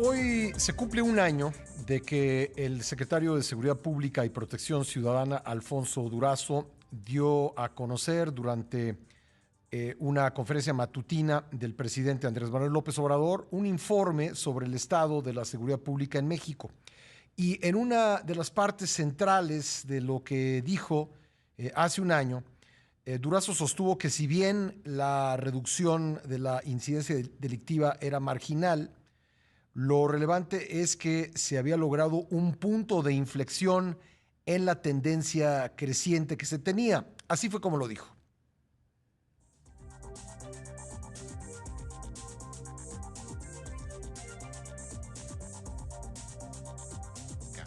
Hoy se cumple un año de que el secretario de Seguridad Pública y Protección Ciudadana, Alfonso Durazo, dio a conocer durante una conferencia matutina del presidente Andrés Manuel López Obrador un informe sobre el estado de la seguridad pública en México. Y en una de las partes centrales de lo que dijo hace un año, Durazo sostuvo que si bien la reducción de la incidencia delictiva era marginal, lo relevante es que se había logrado un punto de inflexión en la tendencia creciente que se tenía. Así fue como lo dijo.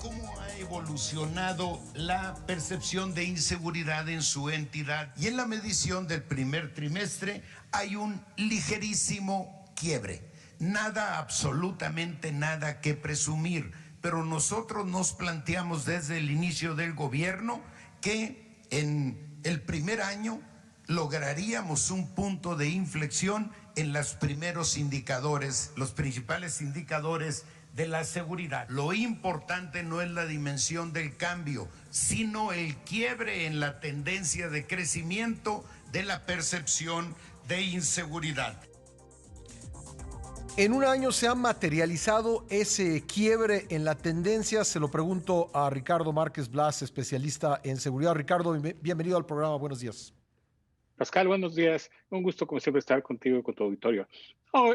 ¿Cómo ha evolucionado la percepción de inseguridad en su entidad? Y en la medición del primer trimestre hay un ligerísimo quiebre. Nada, absolutamente nada que presumir, pero nosotros nos planteamos desde el inicio del gobierno que en el primer año lograríamos un punto de inflexión en los primeros indicadores, los principales indicadores de la seguridad. Lo importante no es la dimensión del cambio, sino el quiebre en la tendencia de crecimiento de la percepción de inseguridad. En un año se ha materializado ese quiebre en la tendencia. Se lo pregunto a Ricardo Márquez Blas, especialista en seguridad. Ricardo, bienvenido al programa. Buenos días. Pascal, buenos días. Un gusto, como siempre, estar contigo y con tu auditorio.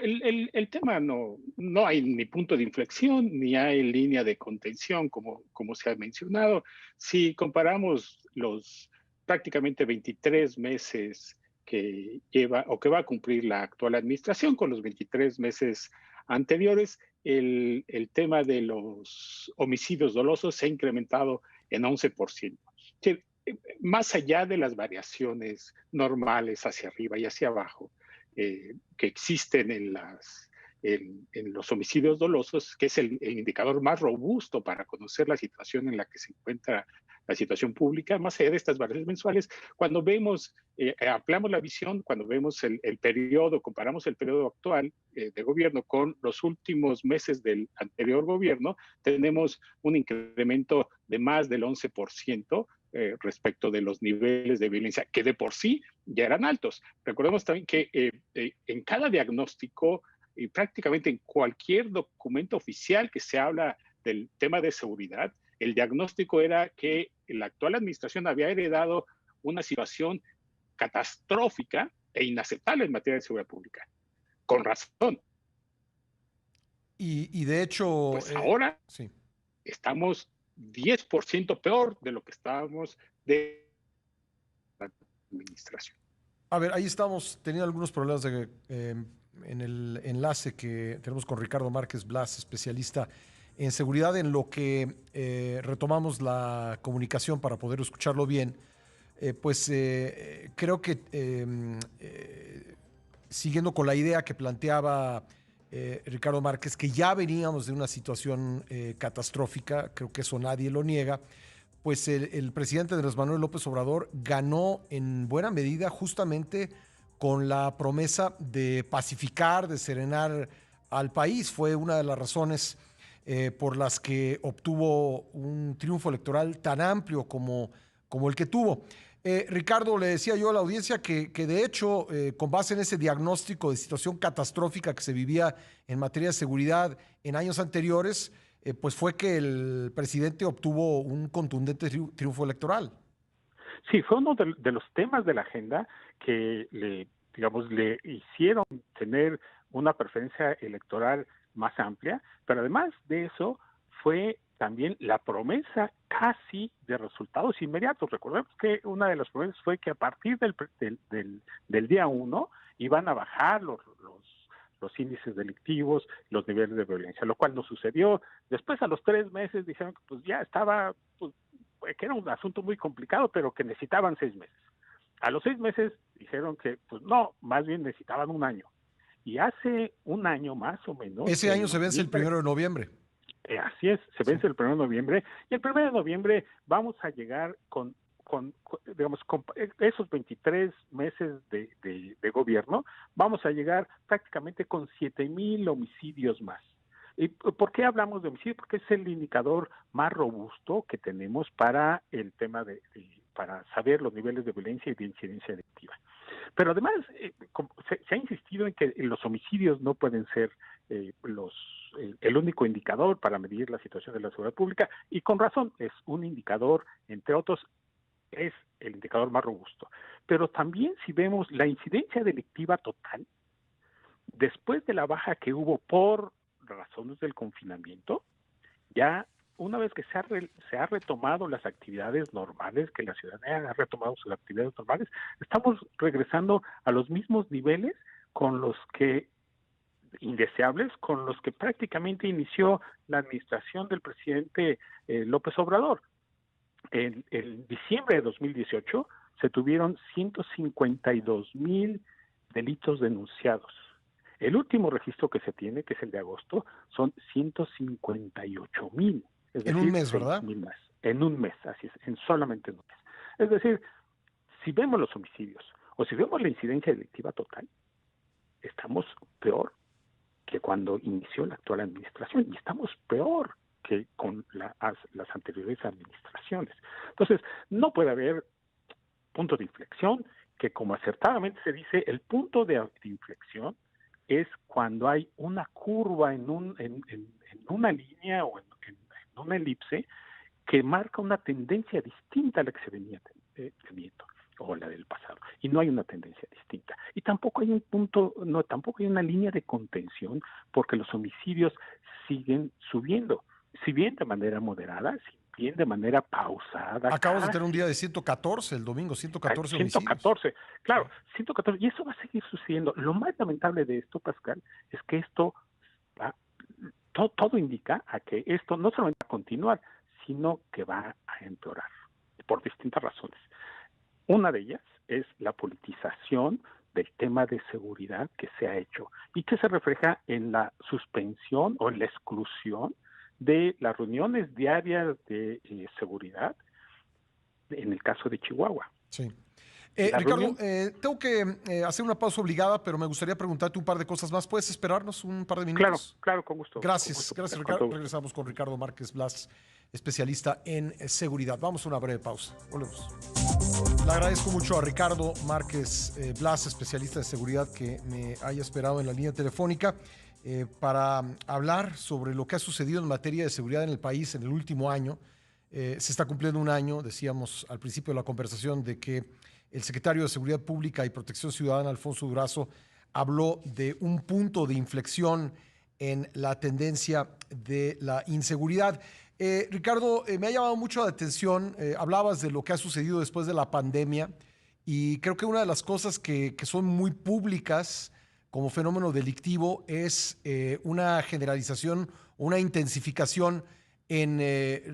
El tema no hay ni punto de inflexión, ni hay línea de contención, como se ha mencionado. Si comparamos los prácticamente 23 meses que lleva o que va a cumplir la actual administración con los 23 meses anteriores, el tema de los homicidios dolosos se ha incrementado en 11%. Más allá de las variaciones normales hacia arriba y hacia abajo que existen en los homicidios dolosos, que es el indicador más robusto para conocer la situación en la que se encuentra la situación pública, más allá de estas variaciones mensuales, cuando vemos, ampliamos la visión, cuando vemos el periodo, comparamos el periodo actual de gobierno con los últimos meses del anterior gobierno, tenemos un incremento de más del 11%, respecto de los niveles de violencia que de por sí ya eran altos. Recordemos también que en cada diagnóstico y prácticamente en cualquier documento oficial que se habla del tema de seguridad, el diagnóstico era que la actual administración había heredado una situación catastrófica e inaceptable en materia de seguridad pública. Con razón. Y de hecho, pues ahora sí. Estamos 10% peor de lo que estábamos de la administración. A ver, ahí estamos teniendo algunos problemas en el enlace que tenemos con Ricardo Márquez Blas, especialista en seguridad, en lo que retomamos la comunicación para poder escucharlo bien. Creo que siguiendo con la idea que planteaba Ricardo Márquez, que ya veníamos de una situación catastrófica, creo que eso nadie lo niega, pues el presidente Andrés Manuel López Obrador ganó en buena medida justamente con la promesa de pacificar, de serenar al país. Fue una de las razones por las que obtuvo un triunfo electoral tan amplio como el que tuvo. Ricardo, le decía yo a la audiencia que de hecho, con base en ese diagnóstico de situación catastrófica que se vivía en materia de seguridad en años anteriores, pues fue que el presidente obtuvo un contundente triunfo electoral. Sí, fue uno de los temas de la agenda que le hicieron tener una preferencia electoral más amplia, pero además de eso fue también la promesa casi de resultados inmediatos. Recordemos que una de las promesas fue que a partir del día 1 iban a bajar los índices delictivos, los niveles de violencia, lo cual no sucedió. Después, a los 3 meses, dijeron que pues ya estaba, pues, que era un asunto muy complicado, pero que necesitaban 6 meses. A los 6 meses dijeron que, pues no, más bien necesitaban un año. Y hace un año más o menos... Ese año se vence el 1 de noviembre. Así es, se vence el 1 de noviembre, y el 1 de noviembre vamos a llegar con esos 23 meses de gobierno, vamos a llegar prácticamente con 7,000 homicidios más. ¿Y por qué hablamos de homicidio? Porque es el indicador más robusto que tenemos para el tema para saber los niveles de violencia y de incidencia delictiva. Pero además, se ha insistido en que los homicidios no pueden ser el único indicador para medir la situación de la seguridad pública, y con razón, es un indicador, entre otros, es el indicador más robusto. Pero también si vemos la incidencia delictiva total, después de la baja que hubo por razones del confinamiento, ya una vez que se ha retomado las actividades normales, que la ciudadanía ha retomado sus actividades normales, estamos regresando a los mismos niveles con los que indeseables con los que prácticamente inició la administración del presidente López Obrador. En diciembre de 2018 se tuvieron 152,000 delitos denunciados. El último registro que se tiene, que es el de agosto, son 158,000. En un mes, ¿verdad? Más. En un mes, así es, solamente en un mes. Es decir, si vemos los homicidios o si vemos la incidencia delictiva total, estamos peor que cuando inició la actual administración, y estamos peor que con las anteriores administraciones. Entonces, no puede haber punto de inflexión, que como acertadamente se dice, el punto de inflexión es cuando hay una curva en una línea o en una elipse que marca una tendencia distinta a la que se venía teniendo, o la del pasado, y no hay una tendencia distinta. Y tampoco hay tampoco hay una línea de contención, porque los homicidios siguen subiendo, si bien de manera moderada, si bien de manera pausada. Acabamos de tener un día de 114 el domingo, 114 homicidios. 114, claro, 114, y eso va a seguir sucediendo. Lo más lamentable de esto, Pascal, es que esto todo indica a que esto no solamente va a continuar, sino que va a empeorar, por distintas razones. Una de ellas es la politización del tema de seguridad que se ha hecho y que se refleja en la suspensión o en la exclusión de las reuniones diarias de seguridad en el caso de Chihuahua. Sí. Ricardo, tengo que hacer una pausa obligada, pero me gustaría preguntarte un par de cosas más. ¿Puedes esperarnos un par de minutos? Claro, con gusto. Gracias, Ricardo. Regresamos con Ricardo Márquez Blas, especialista en seguridad. Vamos a una breve pausa. Volvemos. Le agradezco mucho a Ricardo Márquez Blas, especialista en seguridad, que me haya esperado en la línea telefónica para hablar sobre lo que ha sucedido en materia de seguridad en el país en el último año. Se está cumpliendo un año, decíamos al principio de la conversación, de que el secretario de Seguridad Pública y Protección Ciudadana, Alfonso Durazo, habló de un punto de inflexión en la tendencia de la inseguridad. Ricardo, me ha llamado mucho la atención, hablabas de lo que ha sucedido después de la pandemia, y creo que una de las cosas que son muy públicas como fenómeno delictivo es una generalización, una intensificación en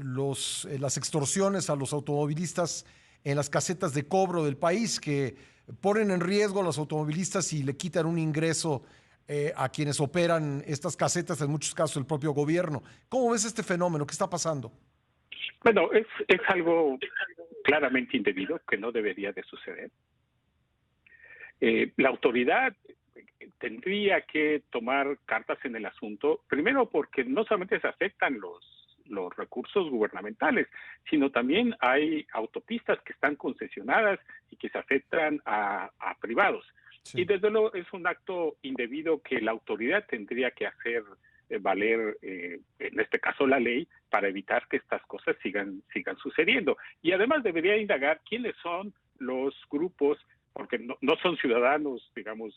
las extorsiones a los automovilistas en las casetas de cobro del país, que ponen en riesgo a los automovilistas y le quitan un ingreso a quienes operan estas casetas, en muchos casos el propio gobierno. ¿Cómo ves este fenómeno? ¿Qué está pasando? Bueno, es algo claramente indebido que no debería de suceder. La autoridad tendría que tomar cartas en el asunto, primero porque no solamente se afectan los recursos gubernamentales, sino también hay autopistas que están concesionadas y que se afectan a privados. Sí. Y desde luego es un acto indebido que la autoridad tendría que hacer valer, en este caso la ley, para evitar que estas cosas sigan sucediendo. Y además debería indagar quiénes son los grupos, porque no son ciudadanos, digamos,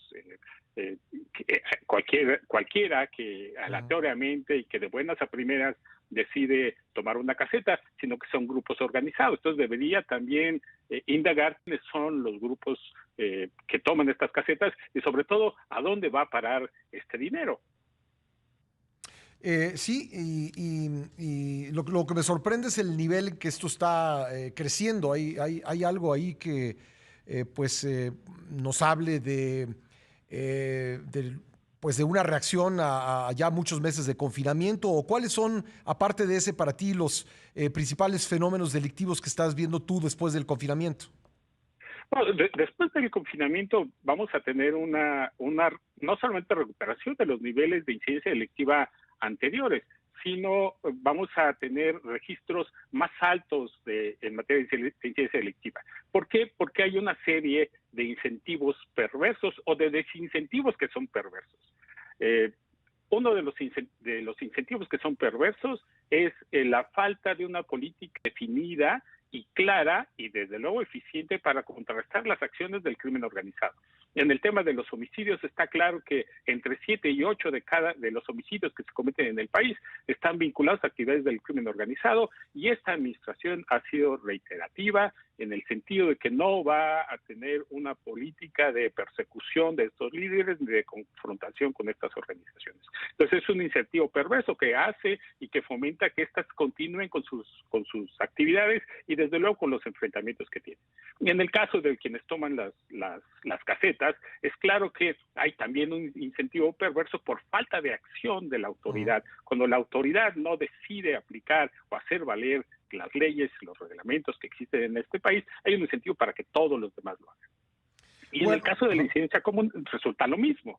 cualquiera que aleatoriamente y que de buenas a primeras decide tomar una caseta, sino que son grupos organizados. Entonces debería también indagar quiénes son los grupos que toman estas casetas y sobre todo a dónde va a parar este dinero. Sí, y lo que me sorprende es el nivel que esto está creciendo. Hay algo ahí que nos hable de una reacción a ya muchos meses de confinamiento, o cuáles son, aparte de ese, para ti los principales fenómenos delictivos que estás viendo tú después del confinamiento. Bueno, después del confinamiento vamos a tener una no solamente recuperación de los niveles de incidencia delictiva anteriores, sino vamos a tener registros más altos en materia de incidencia delictiva. ¿Por qué? Porque hay una serie de incentivos perversos o de desincentivos que son perversos. Uno de los incentivos que son perversos es la falta de una política definida y clara y desde luego eficiente para contrarrestar las acciones del crimen organizado. En el tema de los homicidios está claro que entre 7 y 8 de los homicidios que se cometen en el país están vinculados a actividades del crimen organizado, y esta administración ha sido reiterativa en el sentido de que no va a tener una política de persecución de estos líderes ni de confrontación con estas organizaciones. Entonces es un incentivo perverso que hace y que fomenta que éstas continúen con sus actividades y desde luego con los enfrentamientos que tienen. Y en el caso de quienes toman las casetas, es claro que hay también un incentivo perverso por falta de acción de la autoridad. Cuando la autoridad no decide aplicar o hacer valer las leyes, los reglamentos que existen en este país, hay un incentivo para que todos los demás lo hagan. Y en el caso de la incidencia común resulta lo mismo.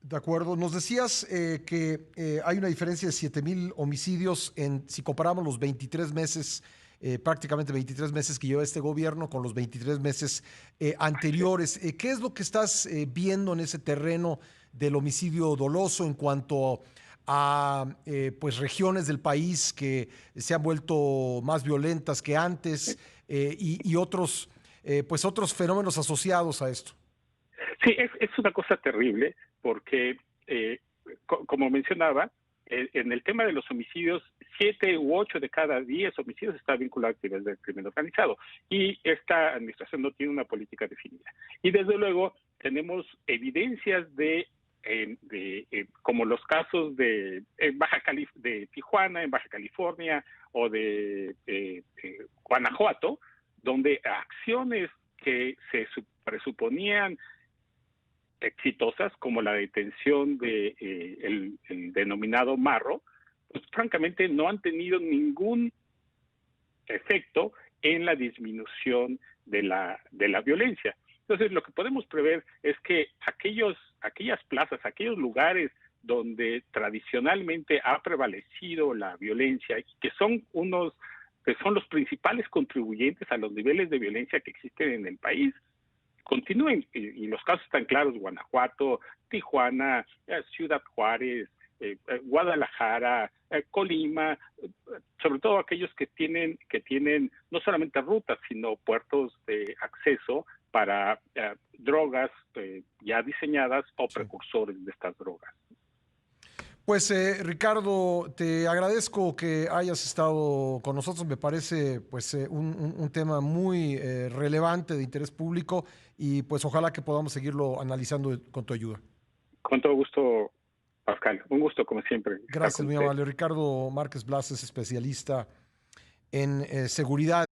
De acuerdo. Nos decías que hay una diferencia de 7,000 homicidios si comparamos los 23 meses, prácticamente 23 meses que lleva este gobierno con los 23 meses anteriores. ¿Qué es lo que estás viendo en ese terreno del homicidio doloso en cuanto a pues regiones del país que se han vuelto más violentas que antes y otros fenómenos asociados a esto? Sí, es una cosa terrible porque, como mencionaba, en el tema de los homicidios, 7 u 8 de cada 10 homicidios está vinculado a actividades del crimen organizado, y esta administración no tiene una política definida. Y desde luego tenemos evidencias como los casos de Tijuana, en Baja California, o de Guanajuato, donde acciones que se presuponían exitosas, como la detención de el denominado Marro, pues francamente no han tenido ningún efecto en la disminución de la violencia. Entonces, lo que podemos prever es que aquellas plazas, aquellos lugares donde tradicionalmente ha prevalecido la violencia y que son los principales contribuyentes a los niveles de violencia que existen en el país, continúen, y los casos están claros: Guanajuato, Tijuana, Ciudad Juárez, Guadalajara, Colima, sobre todo aquellos que tienen no solamente rutas, sino puertos de acceso para drogas ya diseñadas o precursores de estas drogas. Pues Ricardo, te agradezco que hayas estado con nosotros. Me parece pues un tema muy relevante, de interés público, y pues ojalá que podamos seguirlo analizando con tu ayuda. Con todo gusto, Pascal. Un gusto, como siempre. Gracias, muy amable. Ricardo Márquez Blas es especialista en seguridad.